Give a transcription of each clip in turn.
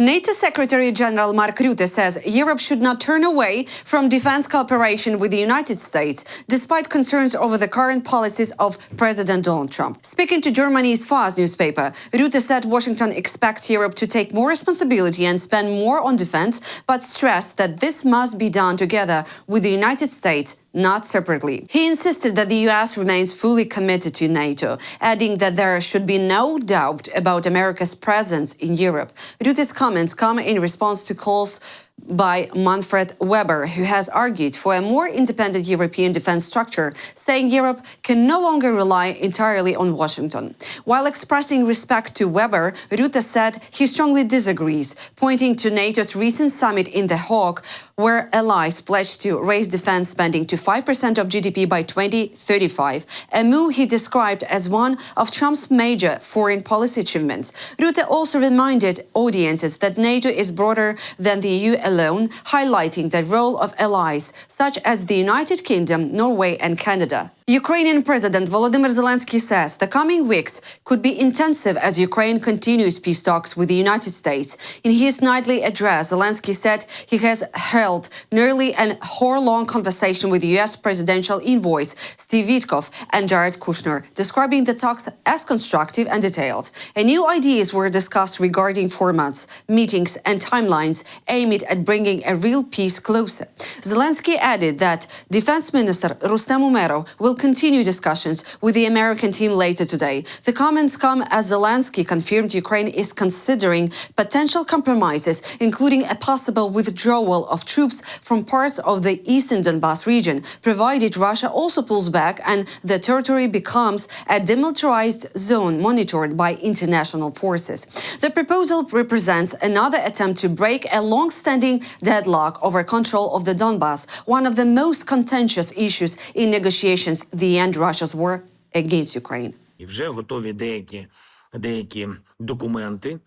NATO Secretary-General Mark Rutte says Europe should not turn away from defense cooperation with the United States, despite concerns over the current policies of President Donald Trump. Speaking to Germany's FAZ newspaper, Rutte said Washington expects Europe to take more responsibility and spend more on defense, but stressed that this must be done together with the United States, not separately. He insisted that the US remains fully committed to NATO, adding that there should be no doubt about America's presence in Europe. Rutte's comments come in response to calls by Manfred Weber, who has argued for a more independent European defense structure, saying Europe can no longer rely entirely on Washington. While expressing respect to Weber, Rutte said he strongly disagrees, pointing to NATO's recent summit in The Hague, where allies pledged to raise defense spending to 5% of GDP by 2035, a move he described as one of Trump's major foreign policy achievements. Rutte also reminded audiences that NATO is broader than the EU alone, highlighting the role of allies such as the United Kingdom, Norway and Canada. Ukrainian President Volodymyr Zelenskyy says the coming weeks could be intensive as Ukraine continues peace talks with the United States. In his nightly address, Zelenskyy said he has held nearly an hour-long conversation with US presidential envoys Steve Witkoff and Jared Kushner, describing the talks as constructive and detailed. And new ideas were discussed regarding formats, meetings and timelines aimed at bringing a real peace closer. Zelenskyy added that Defense Minister Rustem Umerov will continue discussions with the American team later today. The comments come as Zelenskyy confirmed Ukraine is considering potential compromises, including a possible withdrawal of troops from parts of the eastern Donbas region, provided Russia also pulls back and the territory becomes a demilitarized zone monitored by international forces. The proposal represents another attempt to break a long-standing deadlock over control of the Donbas, one of the most contentious issues in negotiations the end Russia's war against Ukraine.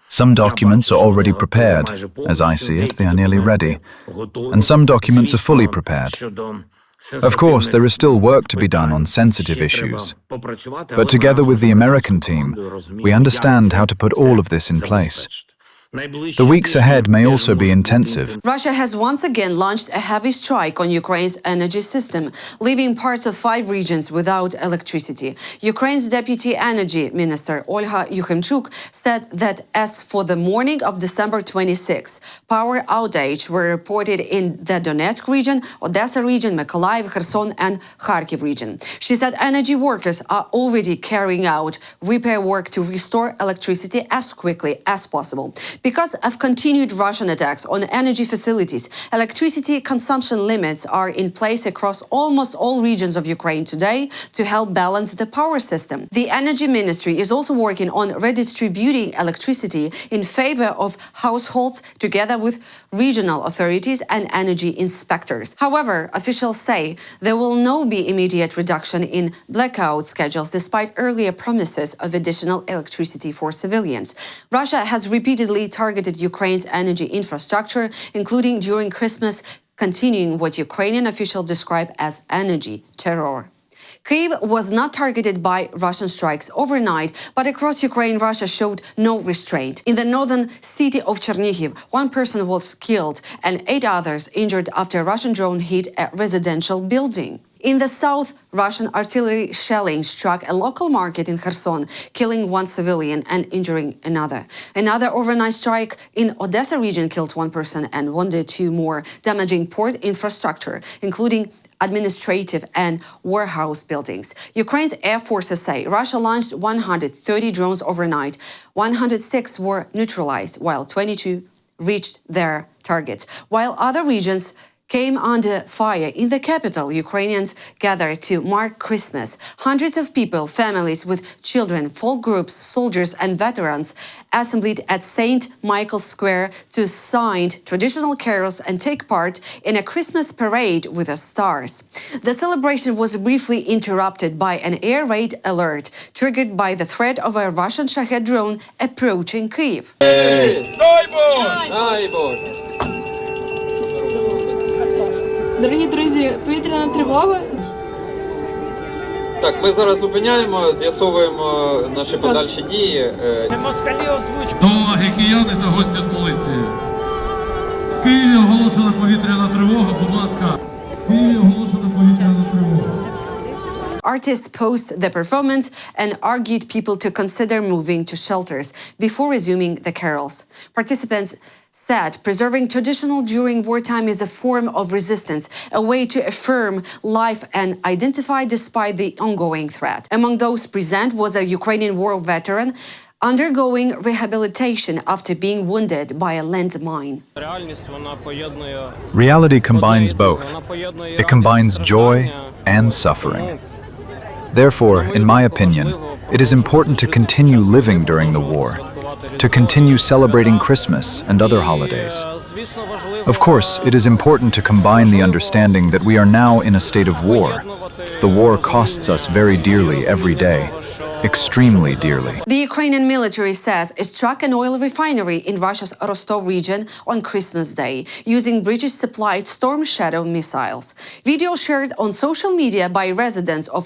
Some documents are already prepared. As I see it, they are nearly ready. And some documents are fully prepared. Of course, there is still work to be done on sensitive issues. But together with the American team, we understand how to put all of this in place. The weeks ahead may also be intensive. Russia has once again launched a heavy strike on Ukraine's energy system, leaving parts of 5 regions without electricity. Ukraine's Deputy Energy Minister Olga Yukhimchuk said that as for the morning of December 26, power outages were reported in the Donetsk region, Odessa region, Mykolaiv, Kherson and Kharkiv region. She said energy workers are already carrying out repair work to restore electricity as quickly as possible. Because of continued Russian attacks on energy facilities, electricity consumption limits are in place across almost all regions of Ukraine today to help balance the power system. The Energy Ministry is also working on redistributing electricity in favor of households together with regional authorities and energy inspectors. However, officials say there will not be immediate reduction in blackout schedules despite earlier promises of additional electricity for civilians. Russia has repeatedly targeted Ukraine's energy infrastructure, including during Christmas, continuing what Ukrainian officials describe as energy terror. Kyiv was not targeted by Russian strikes overnight, but across Ukraine, Russia showed no restraint. In the northern city of Chernihiv, 1 person was killed and 8 others injured after a Russian drone hit a residential building. In the south, Russian artillery shelling struck a local market in Kherson, killing 1 civilian and injuring another. Another overnight strike in Odessa region killed 1 person and wounded 2 more, damaging port infrastructure, including administrative and warehouse buildings. Ukraine's air forces say Russia launched 130 drones overnight. 106 were neutralized, while 22 reached their targets. While other regions came under fire in the capital, Ukrainians gathered to mark Christmas. Hundreds of people, families with children, folk groups, soldiers and veterans assembled at St. Michael's Square to sing traditional carols and take part in a Christmas parade with the stars. The celebration was briefly interrupted by an air raid alert triggered by the threat of a Russian Shahed drone approaching Kyiv. Дорогі друзі, повітряна тривога. Так, ми зараз зупиняємо, з'ясовуємо наші подальші дії. Уваги кияни та гості столиці. В Києві оголошена повітряна тривога, будь ласка. В Києві оголошена повітряна тривога. Artists paused the performance and argued people to consider moving to shelters before resuming the carols. Participants said preserving traditional during wartime is a form of resistance, a way to affirm life and identify despite the ongoing threat. Among those present was a Ukrainian war veteran undergoing rehabilitation after being wounded by a landmine. Reality combines both. It combines joy and suffering. Therefore, in my opinion, it is important to continue living during the war, to continue celebrating Christmas and other holidays. Of course, it is important to combine the understanding that we are now in a state of war. The war costs us very dearly every day, extremely dearly. The Ukrainian military says it struck an oil refinery in Russia's Rostov region on Christmas Day using British-supplied Storm Shadow missiles. Video shared on social media by residents of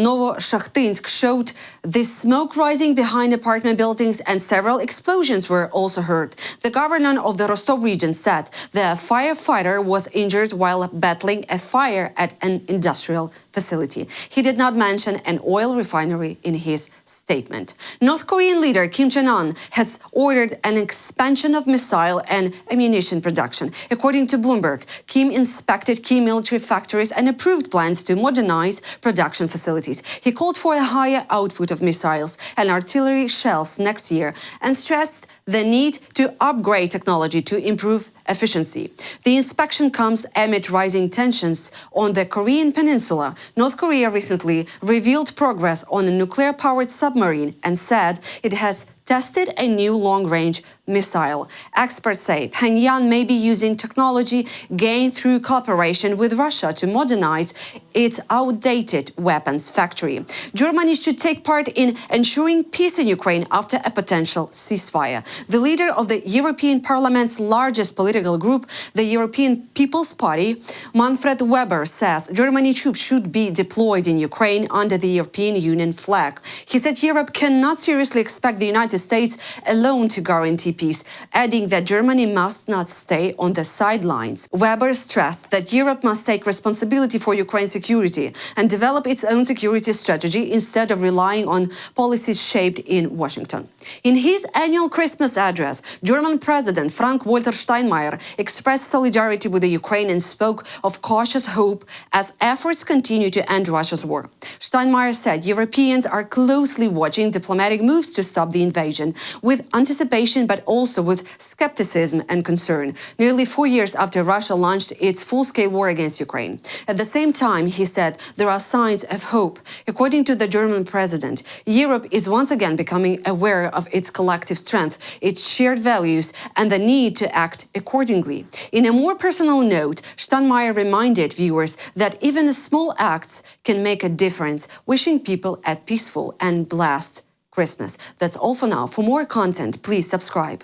Novoshakhtinsk showed this smoke rising behind apartment buildings and several explosions were also heard. The governor of the Rostov region said the firefighter was injured while battling a fire at an industrial facility. He did not mention an oil refinery in his statement. North Korean leader Kim Jong-un has ordered an expansion of missile and ammunition production. According to Bloomberg, Kim inspected key military factories and approved plans to modernize production facilities. He called for a higher output of missiles and artillery shells next year and stressed the need to upgrade technology to improve efficiency. The inspection comes amid rising tensions on the Korean peninsula. North Korea recently revealed progress on a nuclear-powered submarine and said it has tested a new long-range missile. Experts say Pyongyang may be using technology gained through cooperation with Russia to modernize its outdated weapons factory. Germany should take part in ensuring peace in Ukraine after a potential ceasefire. The leader of the European Parliament's largest political group, the European People's Party, Manfred Weber, says Germany troops should be deployed in Ukraine under the European Union flag. He said Europe cannot seriously expect the United States alone to guarantee peace, adding that Germany must not stay on the sidelines. Weber stressed that Europe must take responsibility for Ukraine's security and develop its own security strategy instead of relying on policies shaped in Washington. In his annual Christmas address, German President Frank-Walter Steinmeier expressed solidarity with the Ukraine and spoke of cautious hope as efforts continue to end Russia's war. Steinmeier said Europeans are closely watching diplomatic moves to stop the invasion, with anticipation but also with skepticism and concern, nearly 4 years after Russia launched its full-scale war against Ukraine. At the same time, he said there are signs of hope. According to the German president, Europe is once again becoming aware of its collective strength, its shared values, and the need to act accordingly. In a more personal note, Steinmeier reminded viewers that even small acts can make a difference, wishing people a peaceful and blessed Christmas. That's all for now. For more content, please subscribe.